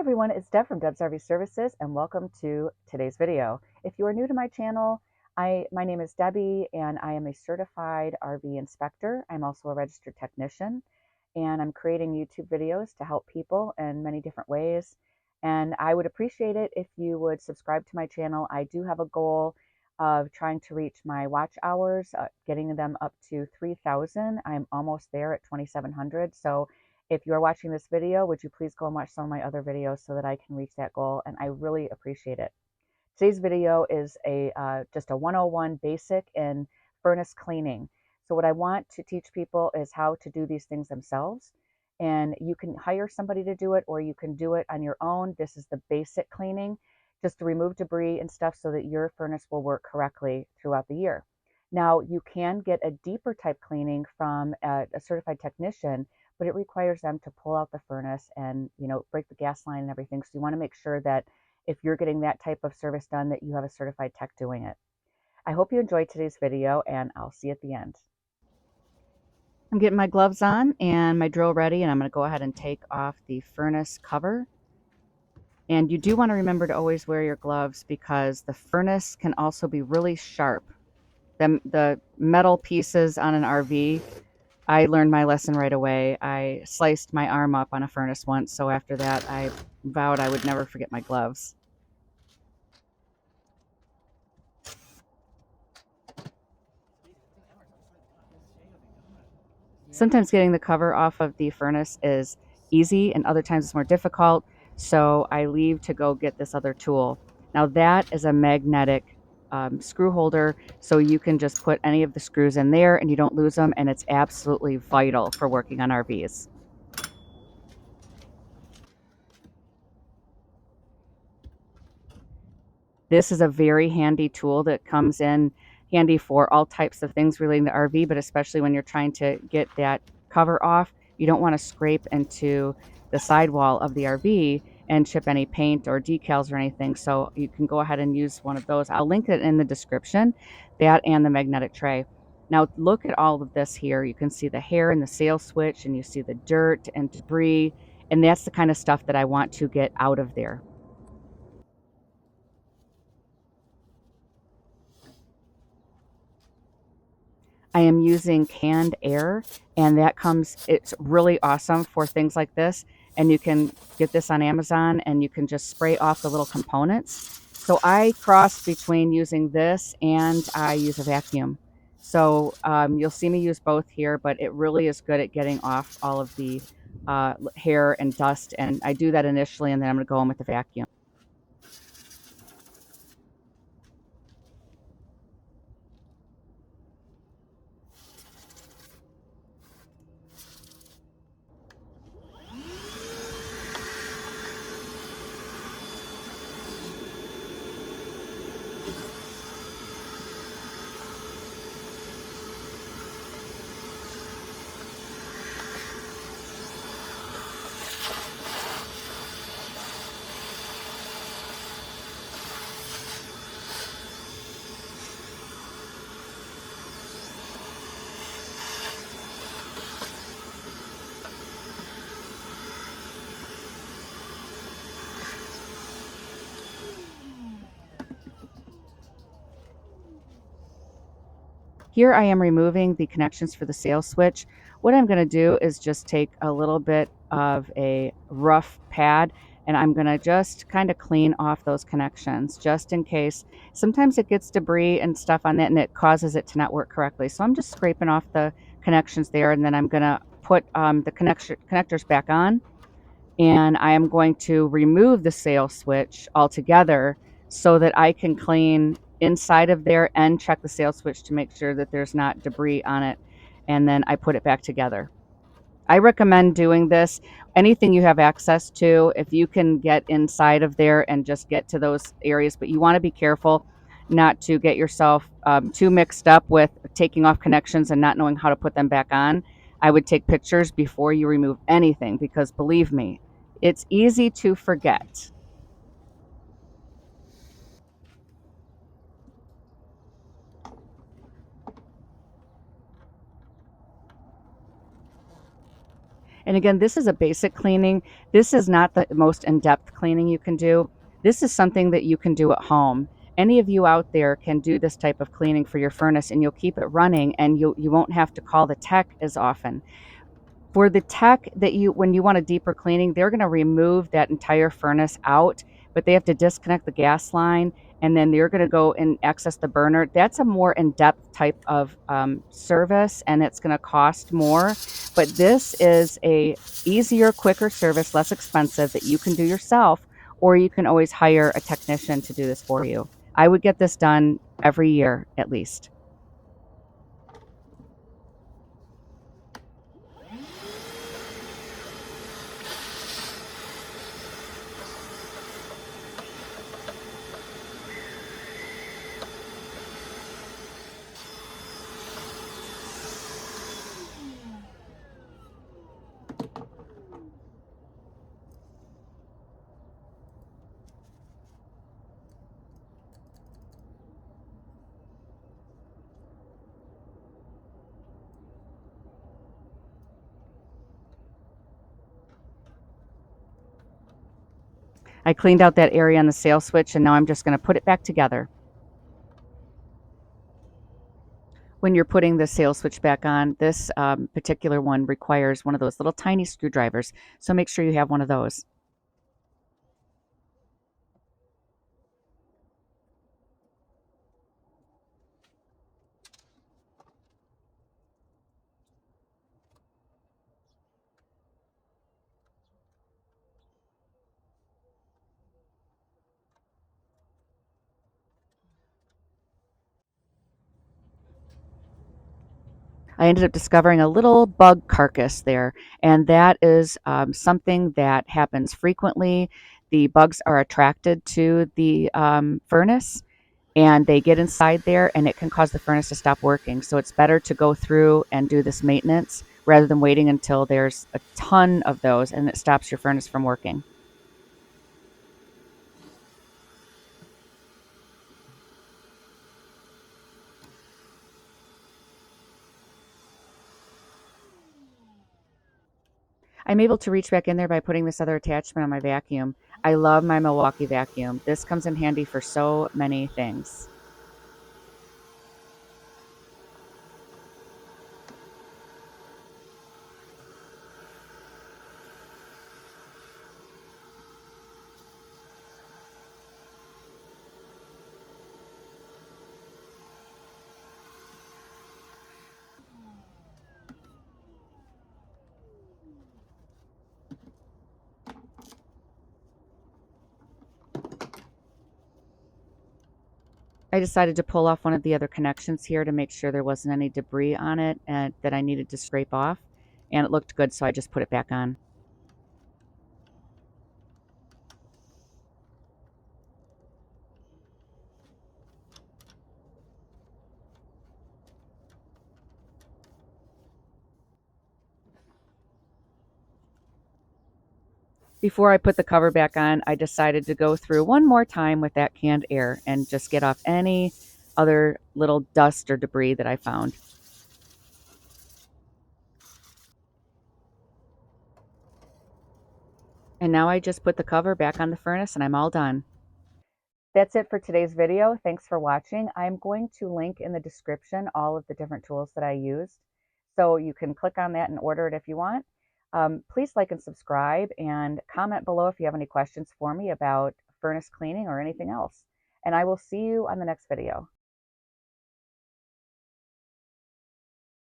everyone, it's Deb from Deb's RV Services and welcome to today's video. If you are new to my channel, my name is Debbie and I am a certified RV inspector. I'm also a registered technician and I'm creating YouTube videos to help people in many different ways. And I would appreciate it if you would subscribe to my channel. I do have a goal of trying to reach my watch hours, getting them up to 3,000. I'm almost there at 2,700. So if you are watching this video, would you please go and watch some of my other videos so that I can reach that goal? And I really appreciate it. Today's video is just a 101 basic in furnace cleaning. So what I want to teach people is how to do these things themselves. And you can hire somebody to do it or you can do it on your own. This is the basic cleaning, just to remove debris and stuff so that your furnace will work correctly throughout the year. Now, you can get a deeper type cleaning from a certified technician, but it requires them to pull out the furnace and, break the gas line and everything. So you want to make sure that if you're getting that type of service done, that you have a certified tech doing it. I hope you enjoyed today's video and I'll see you at the end. I'm getting my gloves on and my drill ready, and I'm going to go ahead and take off the furnace cover. And you do want to remember to always wear your gloves because the furnace can also be really sharp. The metal pieces on an RV, I learned my lesson right away. I sliced my arm up on a furnace once, so after that I vowed I would never forget my gloves. Sometimes getting the cover off of the furnace is easy and other times it's more difficult, so I leave to go get this other tool. Now that is a magnetic screw holder, so you can just put any of the screws in there and you don't lose them, and it's absolutely vital for working on RVs. This is a very handy tool that comes in handy for all types of things relating to RV, but especially when you're trying to get that cover off. You don't want to scrape into the sidewall of the RV and chip any paint or decals or anything. So you can go ahead and use one of those. I'll link it in the description, that and the magnetic tray. Now look at all of this here. You can see the hair and the sail switch, and you see the dirt and debris, and that's the kind of stuff that I want to get out of there. I am using canned air, and it's really awesome for things like this. And you can get this on Amazon and you can just spray off the little components. So I cross between using this and I use a vacuum. So you'll see me use both here, but it really is good at getting off all of the hair and dust. And I do that initially, and then I'm going to go in with the vacuum. Here I am removing the connections for the sail switch. What I'm going to do is just take a little bit of a rough pad and I'm going to just kind of clean off those connections just in case. Sometimes it gets debris and stuff on that and it causes it to not work correctly. So I'm just scraping off the connections there, and then I'm going to put the connectors back on, and I am going to remove the sail switch altogether so that I can clean inside of there and check the sail switch to make sure that there's not debris on it, and then I put it back together. I recommend doing this anything you have access to, if you can get inside of there and just get to those areas, but you want to be careful not to get yourself too mixed up with taking off connections and not knowing how to put them back on. I would take pictures before you remove anything, because believe me, it's easy to forget. And again, this is a basic cleaning. This is not the most in-depth cleaning you can do. This is something that you can do at home. Any of you out there can do this type of cleaning for your furnace, and you'll keep it running, and you won't have to call the tech as often. For the tech that when you want a deeper cleaning, they're going to remove that entire furnace out, but they have to disconnect the gas line, and then they're going to go and access the burner. That's a more in-depth type of service, and it's going to cost more. But this is a easier, quicker service, less expensive, that you can do yourself, or you can always hire a technician to do this for you. I would get this done every year at least. I cleaned out that area on the sail switch, and now I'm just going to put it back together. When you're putting the sail switch back on, this particular one requires one of those little tiny screwdrivers, so make sure you have one of those. I ended up discovering a little bug carcass there, and that is something that happens frequently. The bugs are attracted to the furnace, and they get inside there, and it can cause the furnace to stop working. So it's better to go through and do this maintenance rather than waiting until there's a ton of those and it stops your furnace from working. I'm able to reach back in there by putting this other attachment on my vacuum. I love my Milwaukee vacuum. This comes in handy for so many things. I decided to pull off one of the other connections here to make sure there wasn't any debris on it and that I needed to scrape off. And it looked good, so I just put it back on. Before I put the cover back on, I decided to go through one more time with that canned air and just get off any other little dust or debris that I found. And now I just put the cover back on the furnace and I'm all done. That's it for today's video. Thanks for watching. I'm going to link in the description all of the different tools that I used, so you can click on that and order it if you want. Please like and subscribe and comment below if you have any questions for me about furnace cleaning or anything else. And I will see you on the next video.